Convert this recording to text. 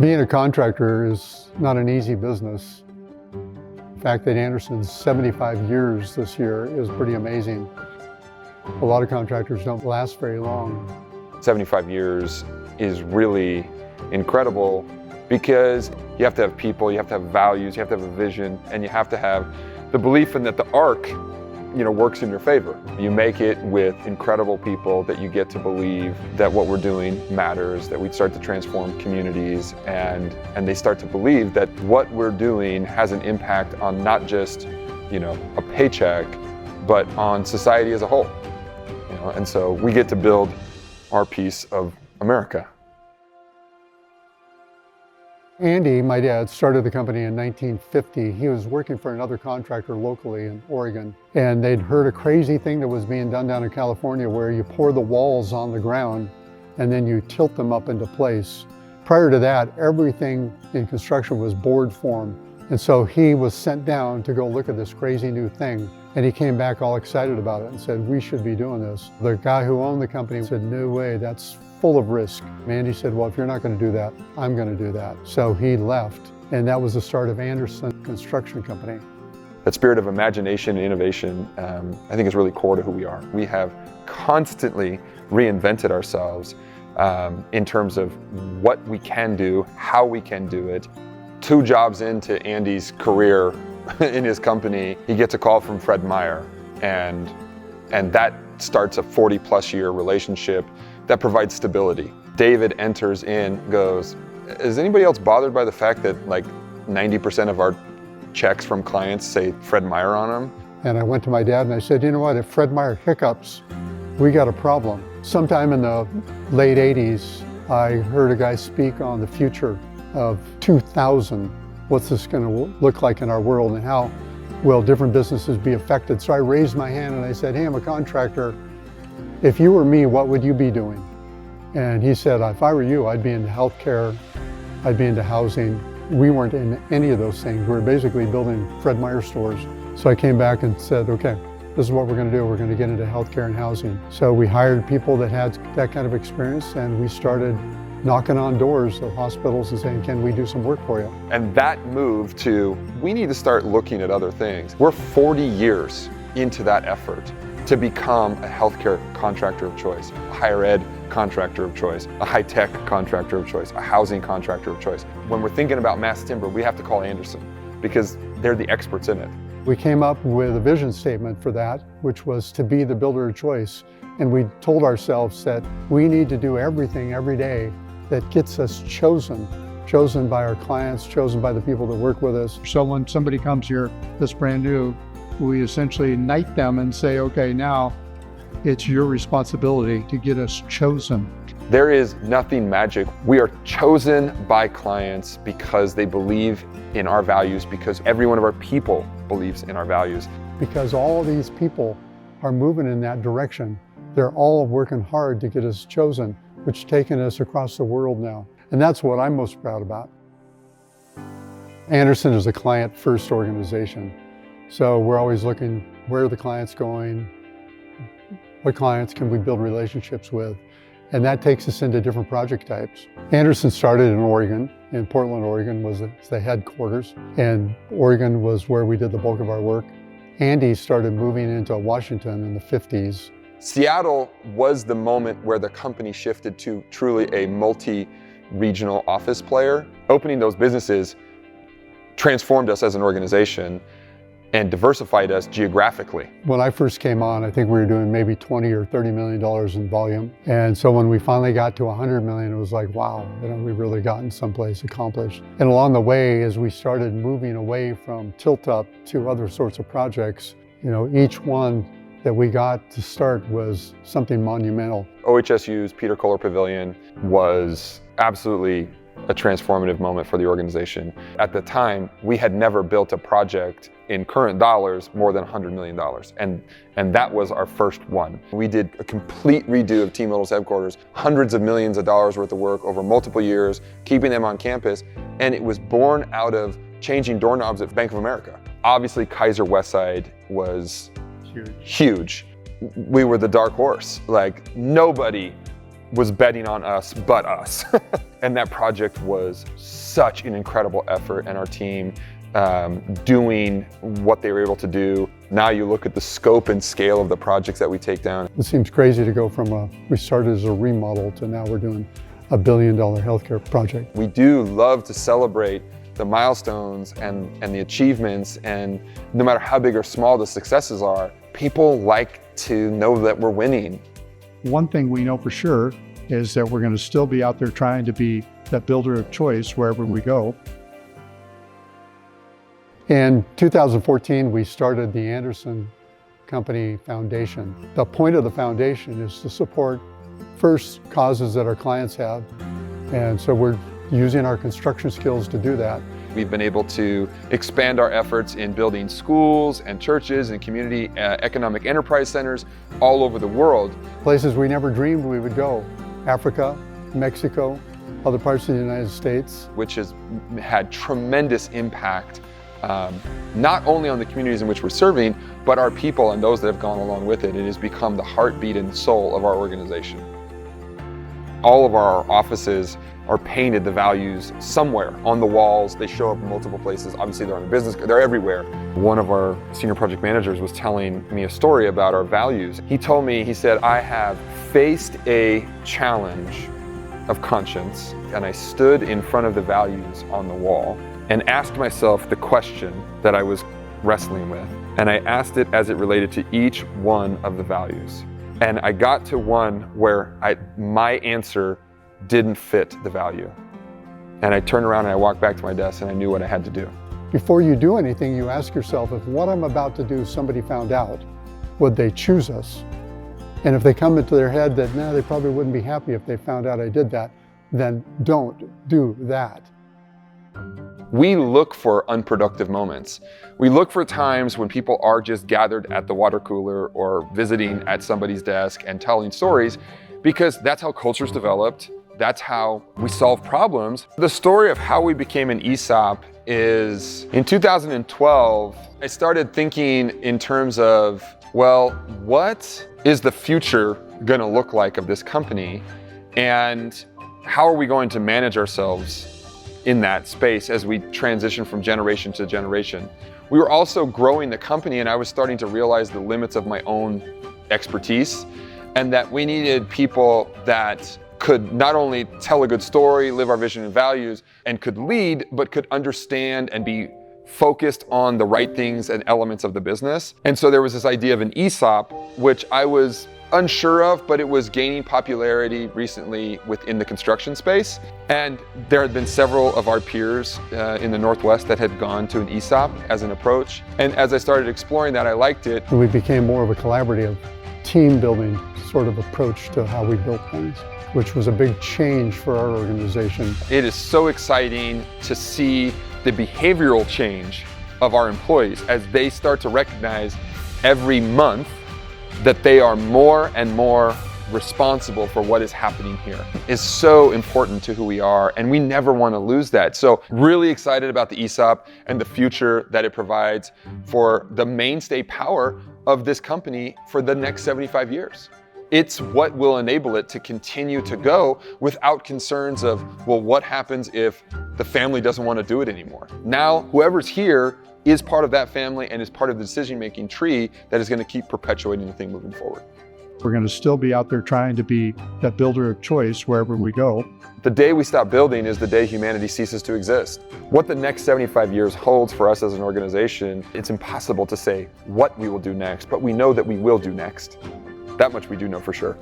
Being a contractor is not an easy business. The fact that Andersen's 75 years this year is pretty amazing. A lot of contractors don't last very long. 75 years is really incredible because you have to have people, you have to have values, you have to have a vision, and you have to have the belief in that the arc, works in your favor. You make it with incredible people that you get to believe that what we're doing matters, that we start to transform communities, and they start to believe that what we're doing has an impact on not just, a paycheck, but on society as a whole. And so we get to build our piece of America. Andy, my dad, started the company in 1950. He was working for another contractor locally in Oregon, and they'd heard a crazy thing that was being done down in California where you pour the walls on the ground and then you tilt them up into place. Prior to that, everything in construction was board form. And so he was sent down to go look at this crazy new thing. And he came back all excited about it and said, we should be doing this. The guy who owned the company said, no way, that's full of risk. Andy said, well, if you're not going to do that, I'm going to do that. So he left, and that was the start of Andersen Construction Company. That spirit of imagination and innovation, I think is really core to who we are. We have constantly reinvented ourselves in terms of what we can do, how we can do it. 2 jobs into Andy's career in his company, he gets a call from Fred Meyer, and that starts a 40+ year relationship that provides stability. David enters in, goes, is anybody else bothered by the fact that like 90% of our checks from clients say Fred Meyer on them? And I went to my dad and I said, you know what, if Fred Meyer hiccups, we got a problem. Sometime in the late 80s, I heard a guy speak on the future of 2000. What's this going to look like in our world, and how will different businesses be affected? So I raised my hand and I said, hey, I'm a contractor. If you were me, what would you be doing? And he said, if I were you, I'd be into healthcare, I'd be into housing. We weren't in any of those things. We were basically building Fred Meyer stores. So I came back and said, okay, this is what we're going to do. We're going to get into healthcare and housing. So we hired people that had that kind of experience, and we started knocking on doors of hospitals and saying, can we do some work for you? And that move to, we need to start looking at other things. We're 40 years into that effort to become a healthcare contractor of choice, a higher ed contractor of choice, a high-tech contractor of choice, a housing contractor of choice. When we're thinking about mass timber, we have to call Andersen because they're the experts in it. We came up with a vision statement for that, which was to be the builder of choice. And we told ourselves that we need to do everything every day that gets us chosen by our clients, chosen by the people that work with us. So when somebody comes here that's brand new, we essentially knight them and say, okay, now it's your responsibility to get us chosen. There is nothing magic. We are chosen by clients because they believe in our values, because every one of our people believes in our values. Because all of these people are moving in that direction. They're all working hard to get us chosen, which is taking us across the world now. And that's what I'm most proud about. Andersen is a client-first organization. So we're always looking, where are the clients going? What clients can we build relationships with? And that takes us into different project types. Andersen started in Oregon. In Portland, Oregon was the headquarters. And Oregon was where we did the bulk of our work. Andy started moving into Washington in the 50s. Seattle was the moment where the company shifted to truly a multi-regional office player. Opening those businesses transformed us as an organization and diversified us geographically. When I first came on, I think we were doing maybe $20 or $30 million in volume. And so when we finally got to 100 million, it was like, wow, we've really gotten someplace accomplished. And along the way, as we started moving away from tilt-up to other sorts of projects, each one that we got to start was something monumental. OHSU's Peter Kohler Pavilion was absolutely a transformative moment for the organization. At the time, we had never built a project in current dollars more than $100 million. And that was our first one. We did a complete redo of Team Little's headquarters, hundreds of millions of dollars worth of work over multiple years, keeping them on campus. And it was born out of changing doorknobs at Bank of America. Obviously, Kaiser Westside was huge. We were the dark horse. Like, nobody was betting on us but us. And that project was such an incredible effort, and our team doing what they were able to do. Now you look at the scope and scale of the projects that we take down. It seems crazy to go from we started as a remodel to now we're doing $1 billion healthcare project. We do love to celebrate the milestones and the achievements, and no matter how big or small the successes are, people like to know that we're winning. One thing we know for sure is that we're going to still be out there trying to be that builder of choice wherever we go. In 2014, we started the Andersen Company Foundation. The point of the foundation is to support first causes that our clients have, and so we're using our construction skills to do that. We've been able to expand our efforts in building schools and churches and community economic enterprise centers all over the world. Places we never dreamed we would go: Africa, Mexico, other parts of the United States. Which has had tremendous impact, not only on the communities in which we're serving, but our people and those that have gone along with it. It has become the heartbeat and soul of our organization. All of our offices are painted the values somewhere on the walls. They show up in multiple places. Obviously they're on the business, they're everywhere. One of our senior project managers was telling me a story about our values. He told me, he said, I have faced a challenge of conscience, and I stood in front of the values on the wall and asked myself the question that I was wrestling with. And I asked it as it related to each one of the values. And I got to one where my answer didn't fit the value. And I turned around and I walked back to my desk and I knew what I had to do. Before you do anything, you ask yourself, if what I'm about to do, somebody found out, would they choose us? And if they come into their head that, no, they probably wouldn't be happy if they found out I did that, then don't do that. We look for unproductive moments. We look for times when people are just gathered at the water cooler or visiting at somebody's desk and telling stories, because that's how culture's developed. That's how we solve problems. The story of how we became an ESOP is, in 2012, I started thinking in terms of, well, what is the future gonna look like of this company? And how are we going to manage ourselves in that space as we transition from generation to generation? We were also growing the company, and I was starting to realize the limits of my own expertise, and that we needed people that could not only tell a good story, live our vision and values, and could lead, but could understand and be focused on the right things and elements of the business. And so there was this idea of an ESOP, which I was unsure of, but it was gaining popularity recently within the construction space. And there had been several of our peers in the Northwest that had gone to an ESOP as an approach. And as I started exploring that, I liked it. And we became more of a collaborative, team building sort of approach to how we built things, which was a big change for our organization. It is so exciting to see the behavioral change of our employees as they start to recognize every month that they are more and more responsible for what is happening here. Is so important to who we are, and we never want to lose that. So really excited about the ESOP and the future that it provides for the mainstay power of this company for the next 75 years. It's what will enable it to continue to go without concerns of, well, what happens if the family doesn't want to do it anymore? Now, whoever's here is part of that family and is part of the decision-making tree that is going to keep perpetuating the thing moving forward. We're going to still be out there trying to be that builder of choice wherever we go. The day we stop building is the day humanity ceases to exist. What the next 75 years holds for us as an organization, it's impossible to say what we will do next, but we know that we will do next. That much we do know for sure.